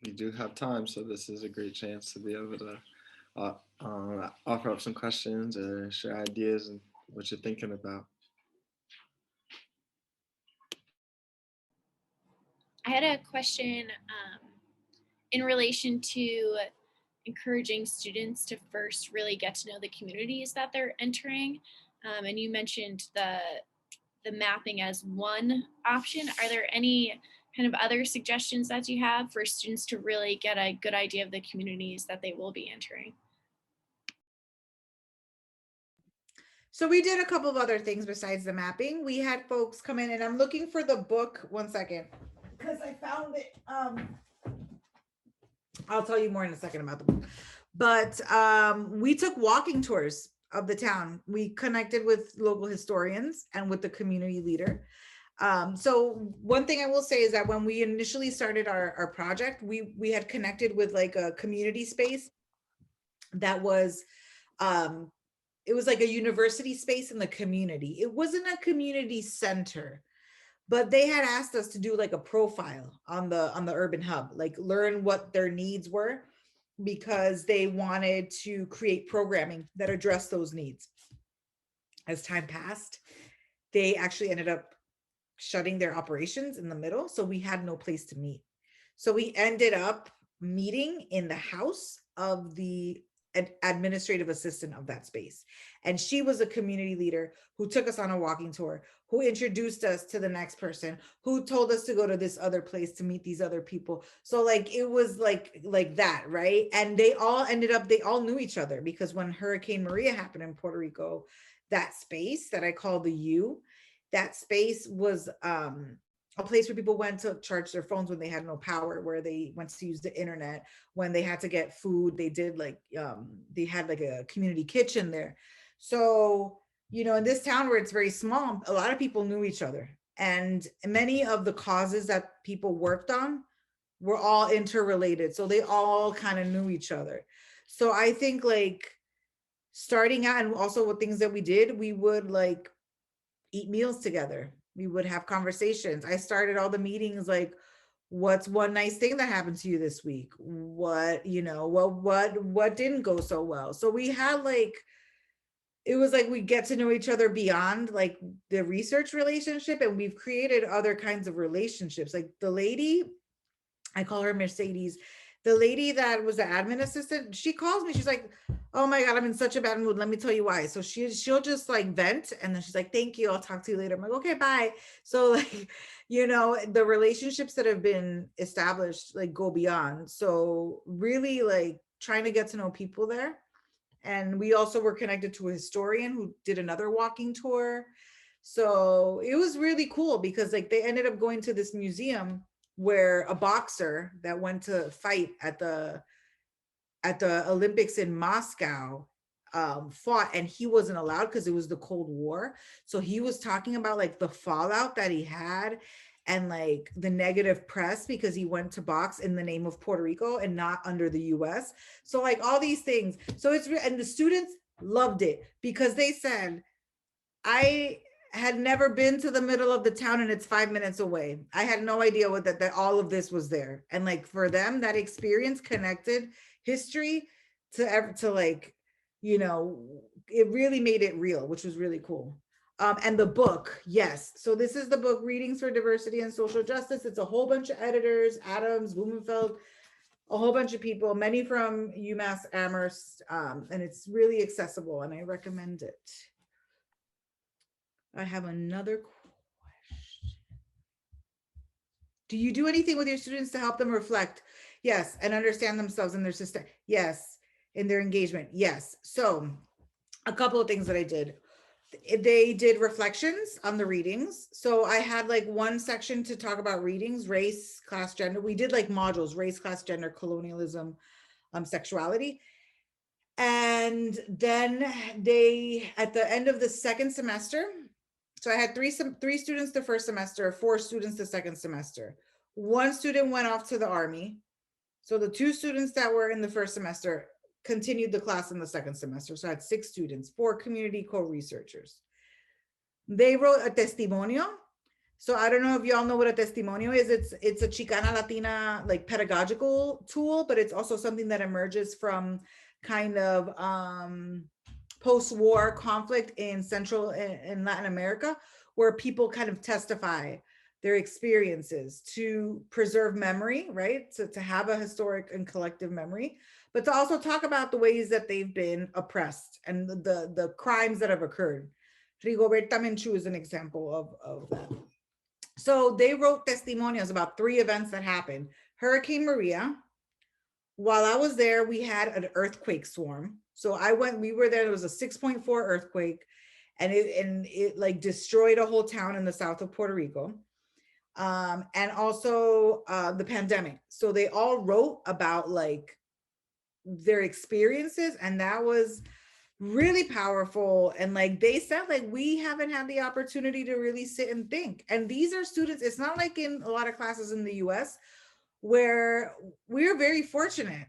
We do have time, so this is a great chance to be able to offer up some questions or share ideas and what you're thinking about. I had a question in relation to encouraging students to first really get to know the communities that they're entering. And you mentioned the mapping as one option. Are there any kind of other suggestions that you have for students to really get a good idea of the communities that they will be entering? So we did a couple of other things besides the mapping. We had folks come in, and I'm looking for the book, one second, because I found it. I'll tell you more in a second about the book. But we took walking tours of the town. We connected with local historians and with the community leader. So one thing I will say is that when we initially started our project, we had connected with like a community space that was, it was like a university space in the community. It wasn't a community center, but they had asked us to do like a profile on the urban hub, like learn what their needs were, because they wanted to create programming that addressed those needs. As time passed, they actually ended up shutting their operations in the middle, so we had no place to meet. So we ended up meeting in the house of the administrative assistant of that space, and she was a community leader who took us on a walking tour, who introduced us to the next person, who told us to go to this other place to meet these other people. So like it was like that, right? And they all knew each other, because when Hurricane Maria happened in Puerto Rico, that space that I call the U, that space was a place where people went to charge their phones when they had no power, where they went to use the internet, when they had to get food. They did like, they had like a community kitchen there. So, in this town where it's very small, a lot of people knew each other. And many of the causes that people worked on were all interrelated. So they all kind of knew each other. So I think like starting out, and also what things that we did, we would like eat meals together. We would have conversations. I started all the meetings like, what's one nice thing that happened to you this week? What didn't go so well? So we had like, it was like we get to know each other beyond like the research relationship, and we've created other kinds of relationships. Like the lady, I call her Mercedes, the lady that was the admin assistant, she calls me, she's like, oh my God, I'm in such a bad mood, let me tell you why. So she'll just like vent, and then she's like, thank you, I'll talk to you later. I'm like, okay, bye. So like, the relationships that have been established like go beyond. So really like trying to get to know people there. And we also were connected to a historian who did another walking tour. So it was really cool, because like they ended up going to this museum where a boxer that went to fight at the Olympics in Moscow fought, and he wasn't allowed because it was the Cold War. So he was talking about like the fallout that he had, and like the negative press, because he went to box in the name of Puerto Rico and not under the US. So like all these things. So and the students loved it, because they said, I had never been to the middle of the town and it's 5 minutes away. I had no idea that all of this was there. And like for them, that experience connected history to like, it really made it real, which was really cool. And the book, yes. So this is the book, Readings for Diversity and Social Justice. It's a whole bunch of editors, Adams, Blumenfeld, a whole bunch of people, many from UMass Amherst, and it's really accessible and I recommend it. I have another question. Do you do anything with your students to help them reflect? Yes, and understand themselves and their system? Yes, in their engagement? Yes. So a couple of things that I did. They did reflections on the readings. So I had like one section to talk about readings, race, class, gender. We did like modules, race, class, gender, colonialism, sexuality. And then they, at the end of the second semester, so I had three students the first semester, 4 students the second semester. 1 student went off to the Army. So the 2 students that were in the first semester continued the class in the second semester. So I had 6 students, 4 community co-researchers. They wrote a testimonio. So I don't know if y'all know what a testimonio is. It's a Chicana Latina like pedagogical tool, but it's also something that emerges from kind of post-war conflict in Central and Latin America, where people kind of testify their experiences to preserve memory, right? To have a historic and collective memory, but to also talk about the ways that they've been oppressed and the crimes that have occurred. Rigoberta Menchú is an example of that. So they wrote testimonials about 3 events that happened. Hurricane Maria. While I was there, we had an earthquake swarm. So we were there, there was a 6.4 earthquake and it like destroyed a whole town in the south of Puerto Rico. And also the pandemic. So they all wrote about like their experiences, and that was really powerful. And like they said, like we haven't had the opportunity to really sit and think. And these are students, it's not like in a lot of classes in the US where we're very fortunate.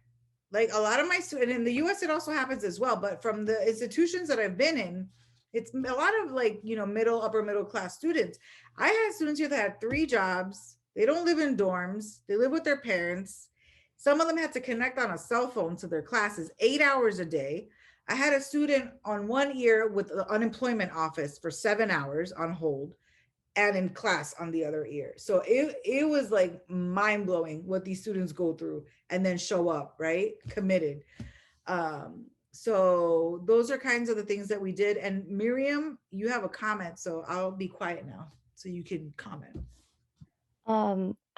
Like a lot of my students, in the US it also happens as well, but from the institutions that I've been in, it's a lot of like, you know, upper middle class students. I had students here that had 3 jobs. They don't live in dorms. They live with their parents. Some of them had to connect on a cell phone to their classes 8 hours a day. I had a student on one ear with the unemployment office for 7 hours on hold and in class on the other ear. So it was like mind blowing what these students go through and then show up, right? Committed. So those are kinds of the things that we did. And Miriam, you have a comment, so I'll be quiet now so you can comment.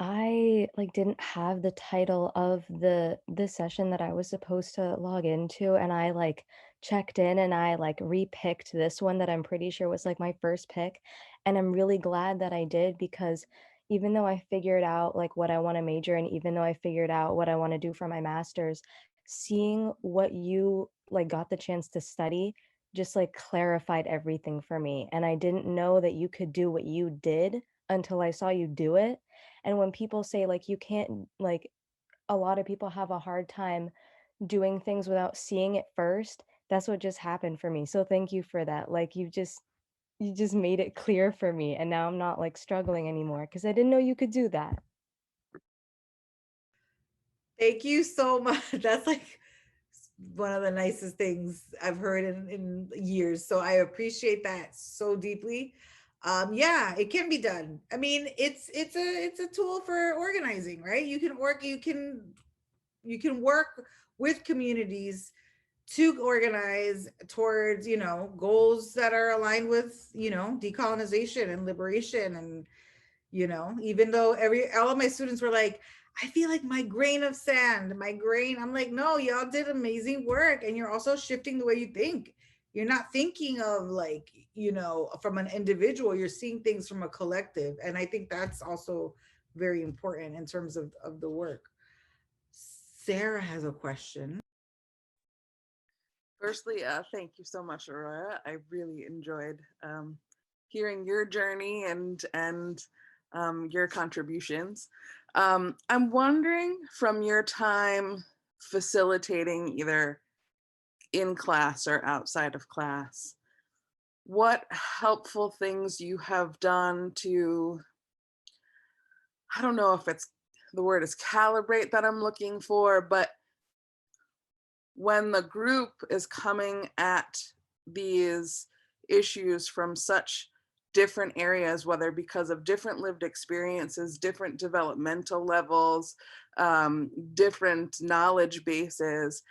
I like didn't have the title of the session that I was supposed to log into, and I like checked in and I like repicked this one that I'm pretty sure was like my first pick, and I'm really glad that I did, because even though I figured out like what I want to major in, even though I figured out what I want to do for my master's, seeing what you like got the chance to study just like clarified everything for me. And I didn't know that you could do what you did until I saw you do it. And when people say like you can't, like a lot of people have a hard time doing things without seeing it first, that's what just happened for me. So thank you for that. Like you just made it clear for me, and now I'm not like struggling anymore because I didn't know you could do that. Thank you so much. That's like one of the nicest things I've heard in years. So I appreciate that so deeply. Yeah, it can be done. I mean, it's a tool for organizing, right? You can work with communities to organize towards, you know, goals that are aligned with, you know, decolonization and liberation. And, you know, even though all of my students were like, I feel like my grain of sand, I'm like, no, y'all did amazing work. And you're also shifting the way you think. You're not thinking of like, you know, from an individual, you're seeing things from a collective. And I think that's also very important in terms of the work. Sarah has a question. Firstly, thank you so much, Aurora. I really enjoyed hearing your journey and your contributions. I'm wondering, from your time facilitating either in class or outside of class, what helpful things you have done to, I don't know if it's the word is calibrate that I'm looking for, but when the group is coming at these issues from such different areas, whether because of different lived experiences, different developmental levels, different knowledge bases,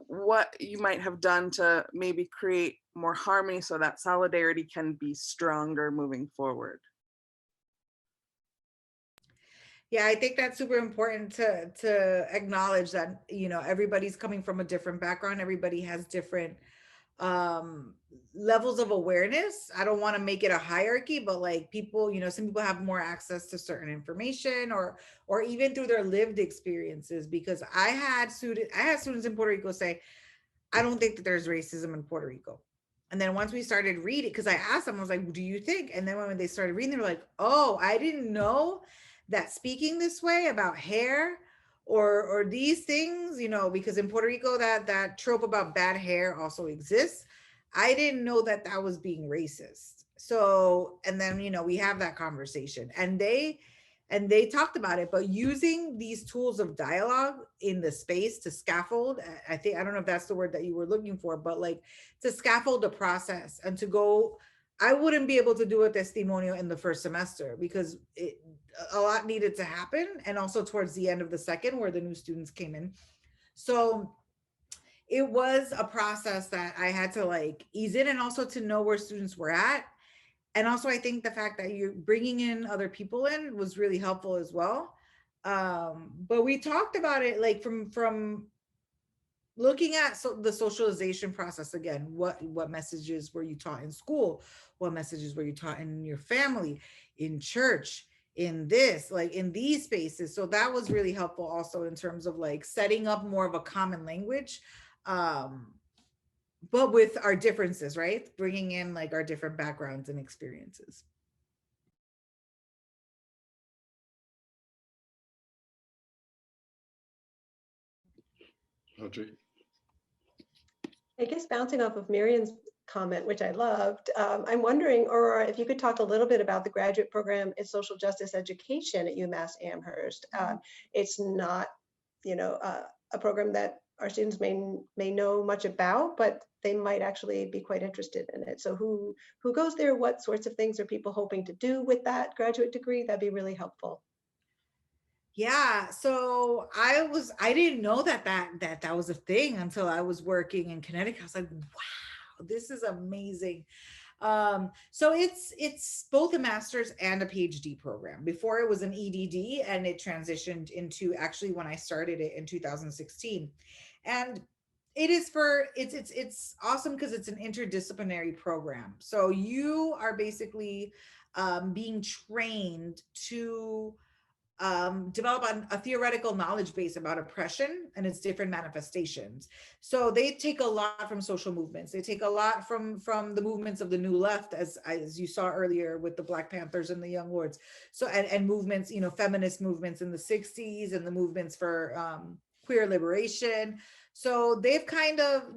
what you might have done to maybe create more harmony so that solidarity can be stronger moving forward. Yeah, I think that's super important to acknowledge that, everybody's coming from a different background. Everybody has different levels of awareness. I don't want to make it a hierarchy, but like people, some people have more access to certain information or even through their lived experiences, because I had students in Puerto Rico say, I don't think that there's racism in Puerto Rico. And then once we started reading, because I asked them, I was like, what do you think? And then when they started reading, they were like, oh, I didn't know that speaking this way about hair or these things, because in Puerto Rico, that trope about bad hair also exists. I didn't know that was being racist. So, and then, we have that conversation and they talked about it, but using these tools of dialogue in the space to scaffold, I don't know if that's the word that you were looking for, but like to scaffold the process and to go, I wouldn't be able to do a testimonio in the first semester because a lot needed to happen. And also towards the end of the second where the new students came in. So it was a process that I had to like ease in and also to know where students were at. And also I think the fact that you're bringing in other people in was really helpful as well. But we talked about it like from looking at the socialization process again. What messages were you taught in school? What messages were you taught in your family, in church, in this, like in these spaces? So that was really helpful also in terms of like setting up more of a common language, but with our differences, right? Bringing in like our different backgrounds and experiences. Audrey? I guess bouncing off of Miriam's comment, which I loved, I'm wondering, Aurora, if you could talk a little bit about the graduate program in social justice education at UMass Amherst. It's not, a program that our students may know much about, but they might actually be quite interested in it. So who goes there? What sorts of things are people hoping to do with that graduate degree? That'd be really helpful. Yeah, so I didn't know that was a thing until I was working in Connecticut. I was like, wow, this is amazing. So it's both a master's and a PhD program. Before it was an EDD and it transitioned into actually when I started it in 2016. And it's awesome because it's an interdisciplinary program. So you are basically being trained to develop a theoretical knowledge base about oppression and its different manifestations. So they take a lot from social movements. They take a lot from the movements of the New Left, as you saw earlier with the Black Panthers and the Young Lords. So and movements, feminist movements in the 60s and the movements for queer liberation. So they've kind of,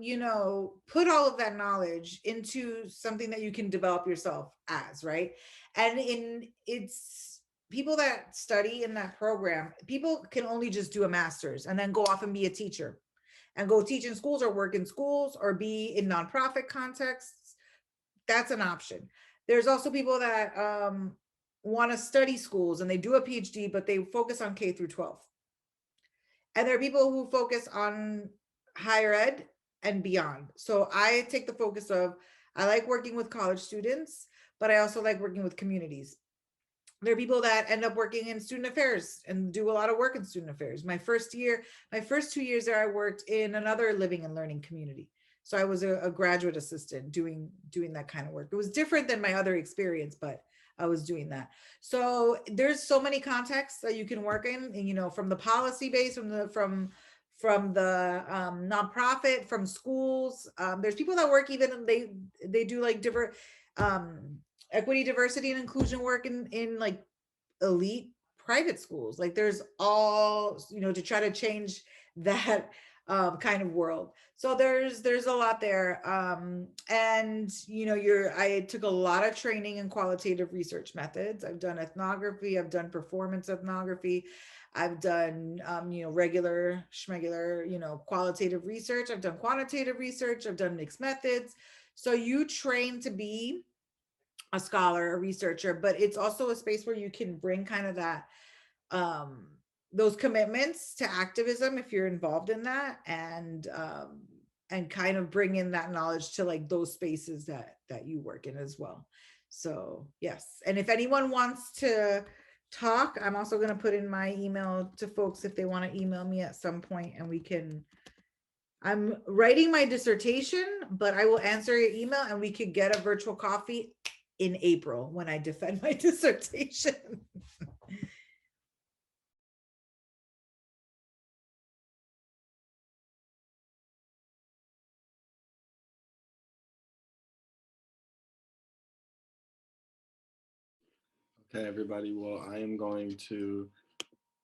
put all of that knowledge into something that you can develop yourself as, right? And it's people that study in that program, people can only just do a master's and then go off and be a teacher and go teach in schools or work in schools or be in nonprofit contexts. That's an option. There's also people that want to study schools and they do a PhD, but they focus on K through 12. And there are people who focus on higher ed and beyond. So I take the focus of, I like working with college students, but I also like working with communities. There are people that end up working in student affairs and do a lot of work in student affairs. My first 2 years there, I worked in another living and learning community. So I was a graduate assistant doing that kind of work. It was different than my other experience, but I was doing that. So there's so many contexts that you can work in, and, from the policy base, from the nonprofit, from schools. There's people that work even, they do like different equity, diversity, and inclusion work in like elite private schools. Like there's all, to try to change that kind of world. So there's a lot there. And I took a lot of training in qualitative research methods. I've done ethnography, I've done performance ethnography, I've done regular schmegular, qualitative research, I've done quantitative research, I've done mixed methods. So you train to be a scholar, a researcher, but it's also a space where you can bring kind of that, those commitments to activism if you're involved in that, and kind of bring in that knowledge to like those spaces that you work in as well. So yes, and if anyone wants to talk, I'm also going to put in my email to folks if they want to email me at some point, and we can, I'm writing my dissertation, but I will answer your email and we could get a virtual coffee in April when I defend my dissertation. Okay, everybody. Well, I am going to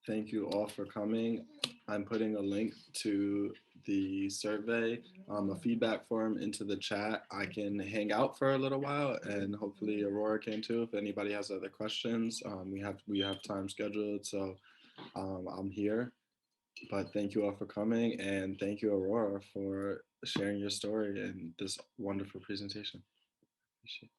thank you all for coming. I'm putting a link to the survey, a feedback form into the chat. I can hang out for a little while, and hopefully Aurora can too. If anybody has other questions, we have time scheduled, so I'm here. But thank you all for coming, and thank you, Aurora, for sharing your story and this wonderful presentation. Appreciate it.